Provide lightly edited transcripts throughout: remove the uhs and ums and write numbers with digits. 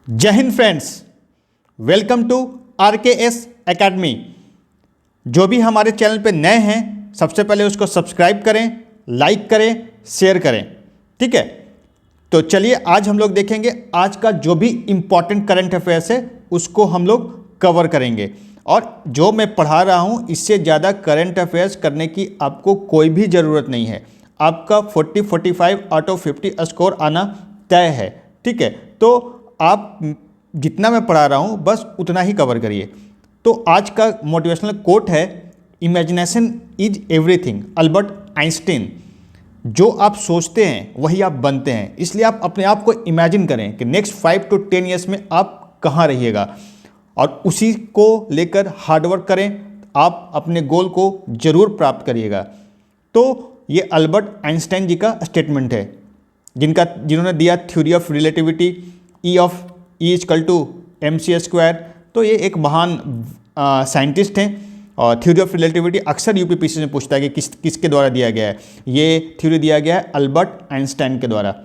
जय हिंद friends, welcome to RKS academy. जो भी हमारे चैनल पे नए हैं सबसे पहले उसको सब्सक्राइब करें, लाइक करें, शेयर करें। ठीक है, तो चलिए आज हम लोग देखेंगे आज का जो भी इम्पॉर्टेंट करंट अफेयर्स है उसको हम लोग कवर करेंगे। और जो मैं पढ़ा रहा हूँ इससे ज़्यादा करंट अफेयर्स करने की आपको कोई भी ज़रूरत नहीं है। आपका 40-45 आउट ऑफ 50 स्कोर आना तय है। ठीक है, तो आप जितना मैं पढ़ा रहा हूँ बस उतना ही कवर करिए। तो आज का मोटिवेशनल कोट है, imagination is everything, Albert Einstein. जो आप सोचते हैं वही आप बनते हैं, इसलिए आप अपने आप को इमेजिन करें कि नेक्स्ट 5 to 10 ईयर्स में आप कहाँ रहिएगा और उसी को लेकर हार्डवर्क करें। आप अपने गोल को जरूर प्राप्त करिएगा। तो ये अल्बर्ट आइंस्टाइन जी का स्टेटमेंट है, जिन्होंने दिया theory of relativity, E = mc²। तो ये एक महान साइंटिस्ट हैं और थ्योरी ऑफ रिलेटिविटी अक्सर यूपीपीसी में पूछता है कि किसके द्वारा दिया गया है। ये थ्योरी दिया गया है अल्बर्ट आइंस्टाइन के द्वारा।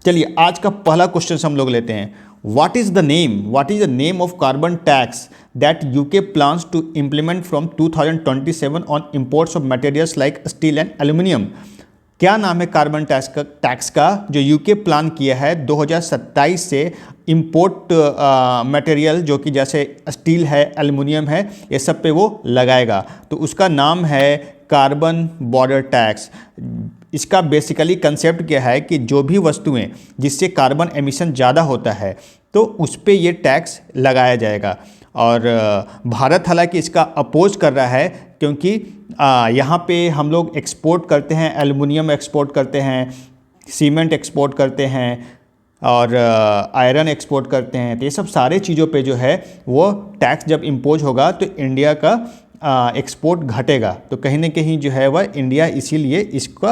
चलिए आज का पहला क्वेश्चन हम लोग लेते हैं। What is the name of carbon tax that UK plans to implement from 2027 on imports of materials like steel and aluminium. क्या नाम है कार्बन टैक्स का जो यूके प्लान किया है 2027 से इंपोर्ट मटेरियल जो कि जैसे स्टील है, एल्युमिनियम है, ये सब पे वो लगाएगा। तो उसका नाम है कार्बन बॉर्डर टैक्स। इसका बेसिकली कंसेप्ट क्या है कि जो भी वस्तुएं जिससे कार्बन एमिशन ज़्यादा होता है तो उस पर ये टैक्स लगाया जाएगा। और भारत हालांकि इसका अपोज कर रहा है क्योंकि यहाँ पे हम लोग एक्सपोर्ट करते हैं, एल्युमिनियम एक्सपोर्ट करते हैं, सीमेंट एक्सपोर्ट करते हैं और आयरन एक्सपोर्ट करते हैं। तो ये सब सारे चीज़ों पे जो है वो टैक्स जब इम्पोज होगा तो इंडिया का एक्सपोर्ट घटेगा। तो कहीं ना कहीं जो है वह इंडिया इसीलिए इसका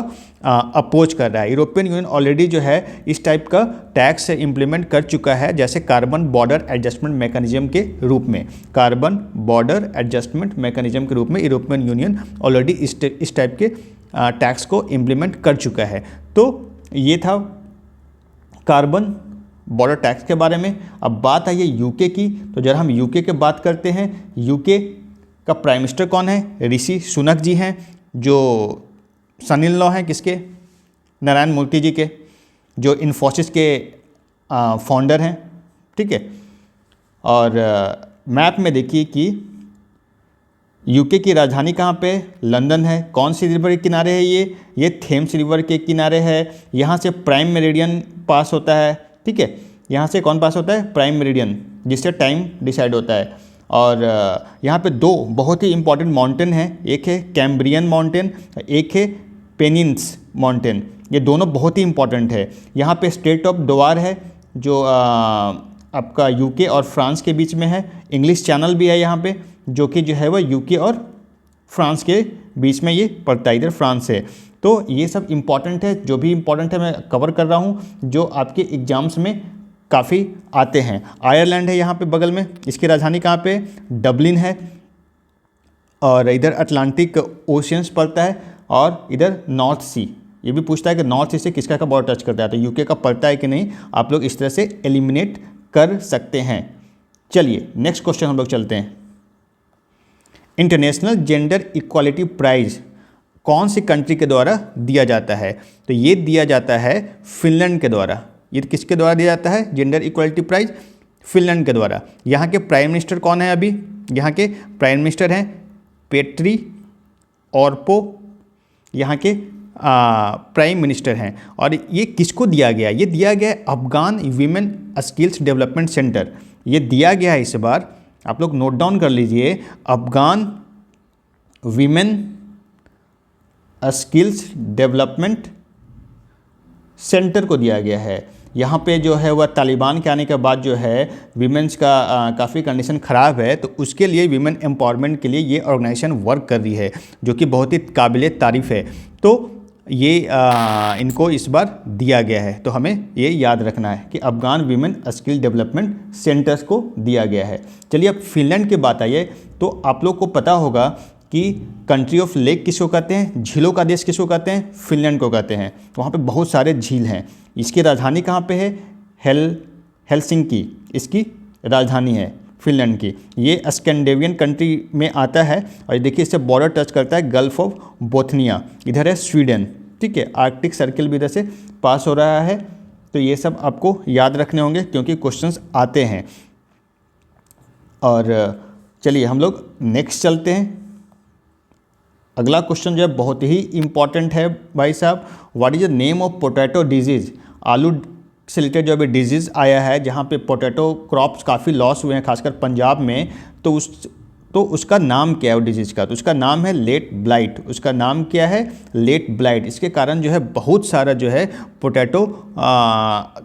अपोज कर रहा है। यूरोपियन यूनियन ऑलरेडी जो है इस टाइप का टैक्स इम्प्लीमेंट कर चुका है, जैसे कार्बन बॉर्डर एडजस्टमेंट मैकेनिज्म के रूप में। कार्बन बॉर्डर एडजस्टमेंट मैकेनिज्म के रूप में यूरोपियन यूनियन ऑलरेडी इस टाइप के टैक्स को इम्प्लीमेंट कर चुका है। तो ये था कार्बन बॉर्डर टैक्स के बारे में। अब बात आई है यूके की, तो जरा हम यूके की बात करते हैं। यूके का प्राइम मिनिस्टर कौन है? ऋषि सुनक जी हैं, जो सन इन लॉ हैं किसके? नारायण मूर्ति जी के, जो इन्फोसिस के फाउंडर हैं। ठीक है, और मैप में देखिए कि यूके की राजधानी कहाँ पे? लंदन है। कौन सी रिवर के किनारे है ये थेम्स रिवर के किनारे है। यहाँ से प्राइम मेरिडियन पास होता है। ठीक है, यहाँ से कौन पास होता है? प्राइम मेरिडियन, जिससे टाइम डिसाइड होता है। और यहाँ पे दो बहुत ही इंपॉर्टेंट माउंटेन हैं, एक है कैम्ब्रियन माउंटेन, एक है पेनिन्स माउंटेन। ये दोनों बहुत ही इंपॉर्टेंट है। यहाँ पे स्ट्रेट ऑफ डोवार है जो आपका यूके और फ्रांस के बीच में है। इंग्लिश चैनल भी है यहाँ पे, जो कि जो है वह यूके और फ्रांस के बीच में ये पड़ता है, इधर फ्रांस है। तो ये सब इम्पॉर्टेंट है, जो भी इम्पॉर्टेंट है मैं कवर कर रहा हूँ, जो आपके एग्जाम्स में काफ़ी आते हैं। आयरलैंड है यहाँ पे बगल में, इसकी राजधानी कहाँ पे? डबलिन है। और इधर अटलांटिक ओशियंस पड़ता है और इधर नॉर्थ सी। ये भी पूछता है कि नॉर्थ सी से किसका का बॉर्डर टच करता है, तो यूके का पड़ता है कि नहीं, आप लोग इस तरह से एलिमिनेट कर सकते हैं। चलिए नेक्स्ट क्वेश्चन हम लोग चलते हैं। इंटरनेशनल जेंडर इक्वालिटी प्राइज कौन सी कंट्री के द्वारा दिया जाता है? तो ये दिया जाता है फिनलैंड के द्वारा। ये किसके द्वारा दिया जाता है जेंडर इक्वालिटी प्राइज? फिनलैंड के द्वारा। यहाँ के प्राइम मिनिस्टर कौन है? अभी यहाँ के प्राइम मिनिस्टर हैं पेट्री ऑर्पो, यहाँ के प्राइम मिनिस्टर हैं। और ये किसको दिया गया? ये दिया गया है Afghan women skills development centre. ये दिया गया है इस बार, आप लोग नोट डाउन कर लीजिए, Afghan women skills development centre को दिया गया है। यहाँ पे जो है वह तालिबान के आने के बाद जो है वीमेंस का काफ़ी कंडीशन ख़राब है, तो उसके लिए वीमेन एम्पावरमेंट के लिए ये ऑर्गेनाइजेशन वर्क कर रही है, जो कि बहुत ही काबिल तारीफ़ है। तो ये इनको इस बार दिया गया है, तो हमें ये याद रखना है कि Afghan women skill development centres को दिया गया है। चलिए अब फिनलैंड की बात आई है, तो आप लोग को पता होगा कि कंट्री ऑफ लेक किसको कहते हैं? झीलों का देश किसको कहते हैं? फिनलैंड को कहते हैं। वहाँ पे बहुत सारे झील हैं। इसकी राजधानी कहाँ पे है? हेलसिंकी इसकी राजधानी है फिनलैंड की। ये स्कैंडिनेवियन कंट्री में आता है और देखिए इससे बॉर्डर टच करता है गल्फ ऑफ बोथनिया, इधर है स्वीडन, ठीक है। आर्कटिक सर्किल भी इधर से पास हो रहा है। तो ये सब आपको याद रखने होंगे क्योंकि क्वेश्चंस आते हैं। और चलिए हम लोग नेक्स्ट चलते हैं। अगला क्वेश्चन जो है बहुत ही इंपॉर्टेंट है भाई साहब। What is the name of potato disease? आलू से रिलेटेड जो अभी डिजीज़ आया है जहाँ पे पोटैटो क्रॉप्स काफ़ी लॉस हुए हैं खासकर पंजाब में, तो उसका नाम क्या है वो डिजीज़ का? तो उसका नाम है लेट ब्लाइट। उसका नाम क्या है? Late blight. इसके कारण जो है बहुत सारा जो है पोटैटो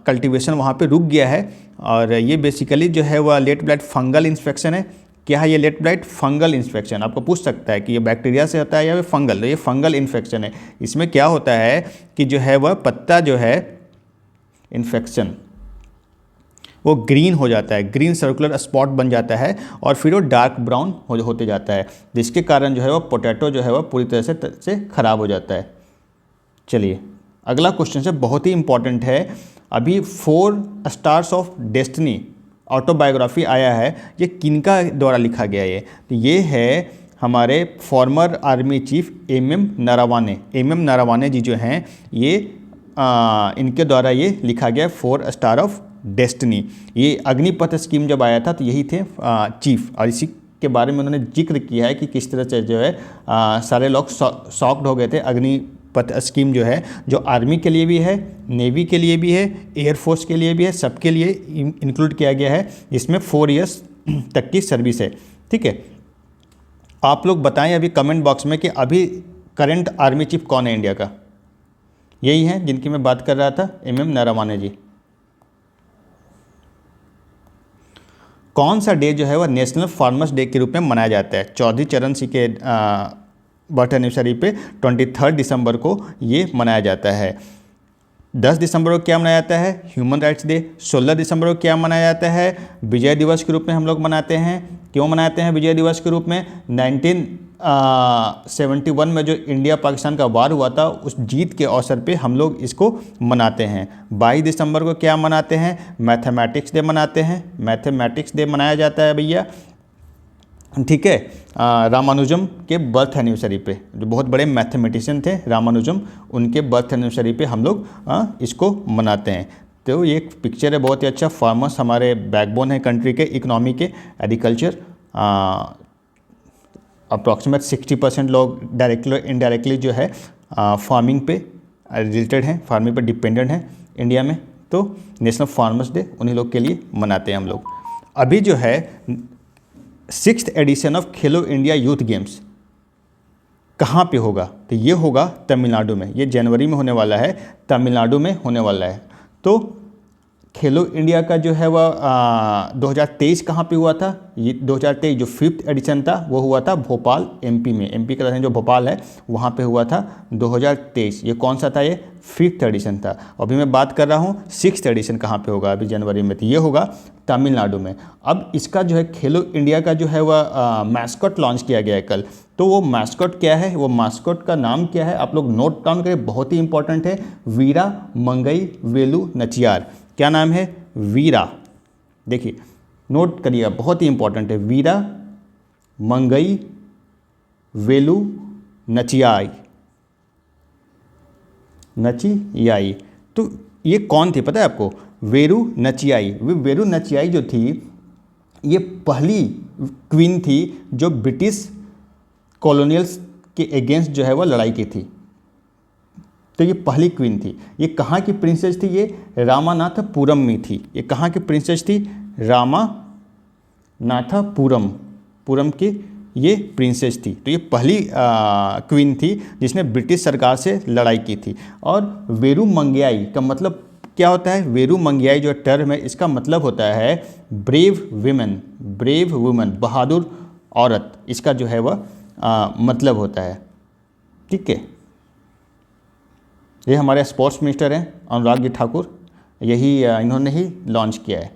कल्टीवेशन वहाँ पे रुक गया है। और ये बेसिकली जो है वह लेट ब्लाइट फंगल इन्फेक्शन है। क्या है ये लेट ब्लाइट? Fungal infection. आपको पूछ सकता है कि ये बैक्टीरिया से होता है या फंगल। तो ये फंगल इन्फेक्शन है। इसमें क्या होता है कि जो है वह पत्ता जो है इन्फेक्शन वो ग्रीन हो जाता है, ग्रीन सर्कुलर स्पॉट बन जाता है और फिर वो डार्क ब्राउन होते जाता है, जिसके कारण जो है वो पोटैटो जो है वह पूरी तरह से ख़राब हो जाता है। चलिए अगला क्वेश्चन से बहुत ही इंपॉर्टेंट है। अभी 4 स्टार्स ऑफ डेस्टिनी ऑटोबायोग्राफी आया है, ये किनका द्वारा लिखा गया है? तो ये है हमारे former army chief M Naravane. M Naravane ji जो हैं ये इनके द्वारा ये लिखा गया 4 स्टार ऑफ डेस्टिनी। ये अग्निपथ स्कीम जब आया था तो यही थे चीफ, और इसी के बारे में उन्होंने जिक्र किया है कि किस तरह से जो है सारे लोग शॉक्ड हो गए थे। अग्निपथ स्कीम जो है जो आर्मी के लिए भी है, नेवी के लिए भी है, एयरफोर्स के लिए भी है, सबके लिए इंक्लूड किया गया है, जिसमें 4 ईयर्स तक की सर्विस है, ठीक है। आप लोग बताएं अभी कमेंट बॉक्स में कि अभी करंट आर्मी चीफ कौन है इंडिया का? यही है जिनकी मैं बात कर रहा था, एम नरवाने जी। कौन सा डे जो है वह नेशनल फार्मर्स डे के रूप में मनाया जाता है? चौधरी चरण सिंह के बर्थ एनिवर्सरी पे 23 दिसंबर को ये मनाया जाता है। 10 दिसंबर को क्या मनाया जाता है? Human rights day. 16 दिसंबर को क्या मनाया जाता है? विजय दिवस के रूप में हम लोग मनाते हैं। क्यों मनाते हैं विजय दिवस के रूप में? 1971 में जो इंडिया पाकिस्तान का वार हुआ था उस जीत के अवसर पे हम लोग इसको मनाते हैं। 22 दिसंबर को क्या मनाते हैं? मैथमेटिक्स डे मनाते हैं। मैथमेटिक्स डे मनाया जाता है भैया, ठीक है। रामानुजम के बर्थ एनिवर्सरी पे, जो बहुत बड़े मैथमेटिशियन थे रामानुजम, उनके बर्थ एनिवर्सरी पे हम लोग इसको मनाते हैं। तो ये एक पिक्चर है बहुत ही अच्छा। फार्मर्स हमारे बैकबोन है कंट्री के, इकोनॉमी के, एग्रीकल्चर। अप्रॉक्सीमेट 60% लोग डायरेक्टली और इनडायरेक्टली जो है फार्मिंग पे रिलेटेड हैं, फार्मिंग पे डिपेंडेंट हैं इंडिया में। तो नेशनल फार्मर्स डे उन्हीं लोग के लिए मनाते हैं हम लोग। अभी जो है 6th addition of Khelo India youth games कहाँ पे होगा? तो ये होगा तमिलनाडु में। ये जनवरी में होने वाला है, तमिलनाडु में होने वाला है। तो खेलो इंडिया का जो है वह 2023 कहाँ पे हुआ था? ये 2023 जो 5th एडिशन था वो हुआ था भोपाल, एमपी में। एमपी का राजधानी जो भोपाल है वहाँ पे हुआ था 2023। ये कौन सा था? ये 5th एडिशन था। अभी मैं बात कर रहा हूँ 6th एडिशन कहाँ पे होगा अभी जनवरी में, तो ये होगा तमिलनाडु में। अब इसका जो है खेलो इंडिया का जो है वह मैस्कॉट लॉन्च किया गया है कल। तो वो मैस्कॉट क्या है, वो मैस्कॉट का नाम क्या है आप लोग नोट डाउन करें, बहुत ही इंपॉर्टेंट है। वीरा मंगई वेलु नचियार। क्या नाम है? वीरा। देखिए नोट करिएगा, बहुत ही इंपॉर्टेंट है। वीरा मंगई वेलु नचियाई, नचियाई। तो ये कौन थी पता है आपको? वेरु नचियाई। वेरु नचियाई जो थी ये पहली क्वीन थी जो ब्रिटिश कॉलोनियल्स के अगेंस्ट जो है वह लड़ाई की थी। तो ये पहली क्वीन थी। ये कहाँ की प्रिंसेस थी? ये रामानाथपुरम में थी। ये कहाँ की प्रिंसेस थी? रामानाथपुरम की ये प्रिंसेस थी। तो ये पहली क्वीन थी जिसने ब्रिटिश सरकार से लड़ाई की थी। और वेरु मंगियाई का मतलब क्या होता है? वेरु मंगियाई जो टर्म है इसका मतलब होता है ब्रेव वुमेन, ब्रेव वुमेन, बहादुर औरत, इसका जो है वह मतलब होता है, ठीक है। ये हमारे स्पोर्ट्स मिनिस्टर हैं अनुराग जी ठाकुर, यही इन्होंने ही लॉन्च किया है।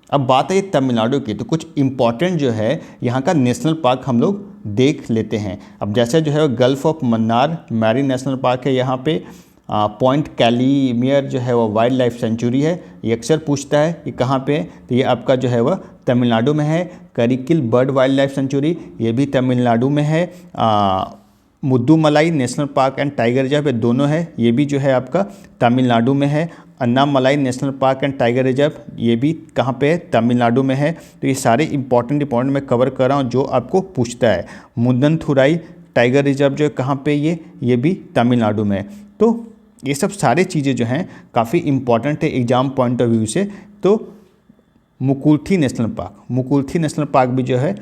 अब बात है तमिलनाडु की, तो कुछ इम्पॉर्टेंट जो है यहाँ का नेशनल पार्क हम लोग देख लेते हैं। अब जैसे जो है gulf of Mannar marine national park है यहाँ पे, पॉइंट कैलीमियर जो है वो वाइल्ड लाइफ सेंचुरी है, ये अक्सर पूछता है कि कहाँ पे है, तो ये आपका जो है वह तमिलनाडु में है। करिकिल बर्ड वाइल्ड लाइफ सेंचुरी, ये भी तमिलनाडु में है। Mudumalai national park and tiger reserve, ये दोनों है, ये भी जो है आपका तमिलनाडु में है। Annamalai national park and tiger reserve, ये भी कहाँ पे है, तमिलनाडु में है। तो ये सारे इंपॉर्टेंट मैं कवर कर रहा हूँ जो आपको पूछता है। मुदनथुराई टाइगर रिजर्व जो है कहाँ पे, ये भी तमिलनाडु में है। तो ये सब सारे चीज़ें जो हैं काफ़ी इंपॉर्टेंट है एग्जाम पॉइंट ऑफ व्यू से। तो मुकुर्थी नेशनल पार्क भी जो है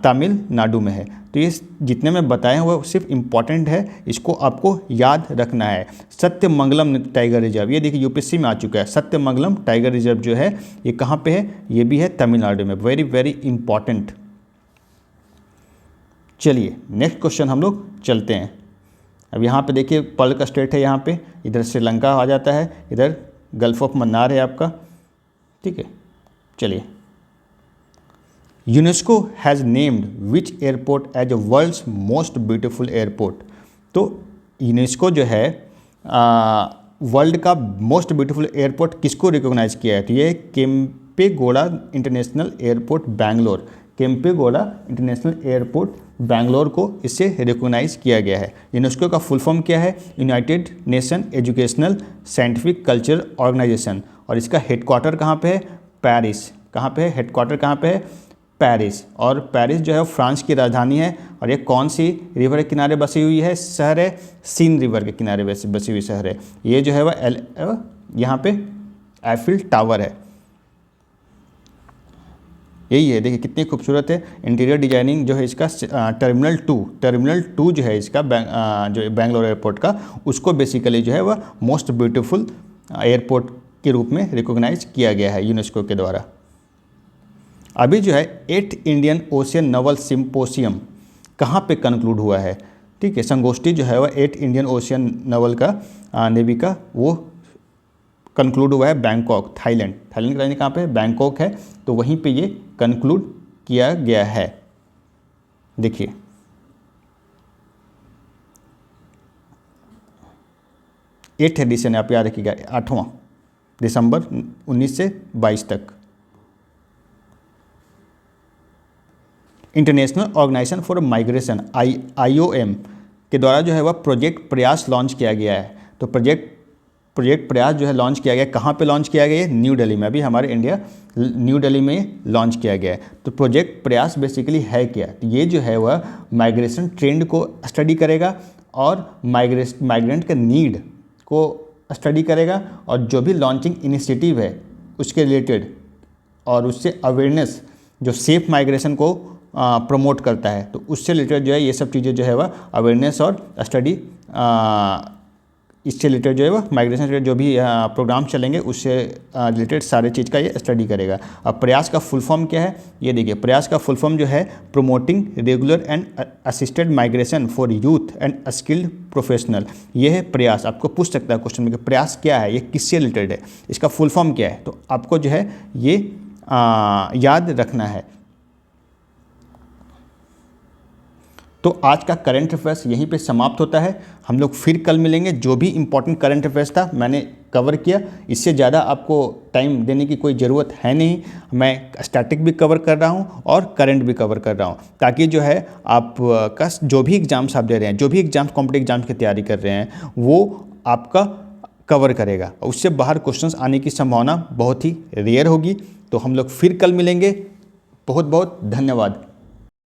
तमिलनाडु में है। तो ये जितने मैं बताए हैं वो सिर्फ इम्पॉर्टेंट है, इसको आपको याद रखना है। सत्यमंगलम टाइगर रिजर्व, ये देखिए यूपीएससी में आ चुका है। सत्यमंगलम टाइगर रिजर्व जो है ये कहाँ पे है, ये भी है तमिलनाडु में। Very very important. चलिए नेक्स्ट क्वेश्चन हम लोग चलते हैं। अब यहाँ पे देखिए पर्ल का स्टेट है, यहाँ पे इधर श्रीलंका आ जाता है, इधर गल्फ ऑफ मन्नार है आपका, ठीक है। चलिए, UNESCO has named which airport as a world's most beautiful airport. तो यूनेस्को जो है वर्ल्ड का मोस्ट ब्यूटीफुल एयरपोर्ट किसको रिकॉग्नाइज किया है, तो ये Kempegowda international airport Bangalore, Kempegowda international airport Bangalore को इससे रिकॉग्नाइज किया गया है। यूनेस्को का फुल फॉर्म क्या है, United Nation Educational Scientific Culture Organization, और इसका हेडक्वार्टर कहाँ पे है, पेरिस। कहाँ पे है हेडक्वार्टर, कहाँ पे है, पेरिस। और पेरिस जो है फ्रांस की राजधानी है। और ये कौन सी रिवर के किनारे बसी हुई है, शहर है, सीन रिवर के किनारे बसी हुई शहर है। ये जो है वह यहाँ पे एफिल टावर है, यही है। देखिए कितनी खूबसूरत है इंटीरियर डिजाइनिंग जो है इसका। टर्मिनल 2 जो है इसका जो बैंगलोर एयरपोर्ट का, उसको बेसिकली जो है वह मोस्ट ब्यूटीफुल एयरपोर्ट के रूप में रिकॉग्नाइज किया गया है यूनेस्को के द्वारा। अभी जो है 8th इंडियन ओशियन नवल सिम्पोसियम कहाँ पे कंक्लूड हुआ है, ठीक है। संगोष्ठी जो है वह 8th इंडियन ओशियन नवल का नेवी का वो कंक्लूड हुआ है बैंकॉक, थाईलैंड की राजधानी कहाँ पे है, बैंकॉक है। तो वहीं पे ये कंक्लूड किया गया है। देखिए एट्थ एडिशन आप याद रखिएगा, 8वां दिसंबर 19 से 22 तक। International Organization for Migration IOM के द्वारा जो है वह प्रोजेक्ट प्रयास लॉन्च किया गया है। तो प्रोजेक्ट प्रयास जो है लॉन्च किया गया, कहाँ पे लॉन्च किया गया है, न्यू दिल्ली में। अभी हमारे इंडिया न्यू दिल्ली में लॉन्च किया गया है। तो प्रोजेक्ट प्रयास बेसिकली है क्या, तो ये जो है वह माइग्रेशन ट्रेंड को स्टडी करेगा और माइग्रेंट के नीड को स्टडी करेगा, और जो भी लॉन्चिंग इनिशिएटिव है उसके रिलेटेड और उससे अवेयरनेस जो सेफ माइग्रेशन को प्रमोट करता है, तो उससे रिलेटेड जो है ये सब चीज़ें जो है वह अवेयरनेस और स्टडी, इससे रिलेटेड जो है वह माइग्रेशन रिलेटेड जो भी प्रोग्राम चलेंगे उससे रिलेटेड सारे चीज़ का ये स्टडी करेगा। अब प्रयास का फुल फॉर्म क्या है, ये देखिए प्रयास का फुल फॉर्म जो है promoting regular and assisted migration for youth and skilled professional. ये है प्रयास। आपको पूछ सकता है क्वेश्चन में कि प्रयास क्या है, ये किससे रिलेटेड है, इसका फुल फॉर्म क्या है, तो आपको जो है ये याद रखना है। तो आज का करंट अफेयर्स यहीं पे समाप्त होता है। हम लोग फिर कल मिलेंगे। जो भी इम्पोर्टेंट करंट अफेयर्स था मैंने कवर किया, इससे ज़्यादा आपको टाइम देने की कोई ज़रूरत है नहीं। मैं स्टैटिक भी कवर कर रहा हूँ और करंट भी कवर कर रहा हूँ, ताकि जो है आपका जो भी एग्ज़ाम्स आप दे रहे हैं, जो भी एग्ज़ाम्स कॉम्पिटिटिव एग्जाम्स की तैयारी कर रहे हैं, वो आपका कवर करेगा। उससे बाहर क्वेश्चंस आने की संभावना बहुत ही रेयर होगी। तो हम लोग फिर कल मिलेंगे। बहुत बहुत धन्यवाद।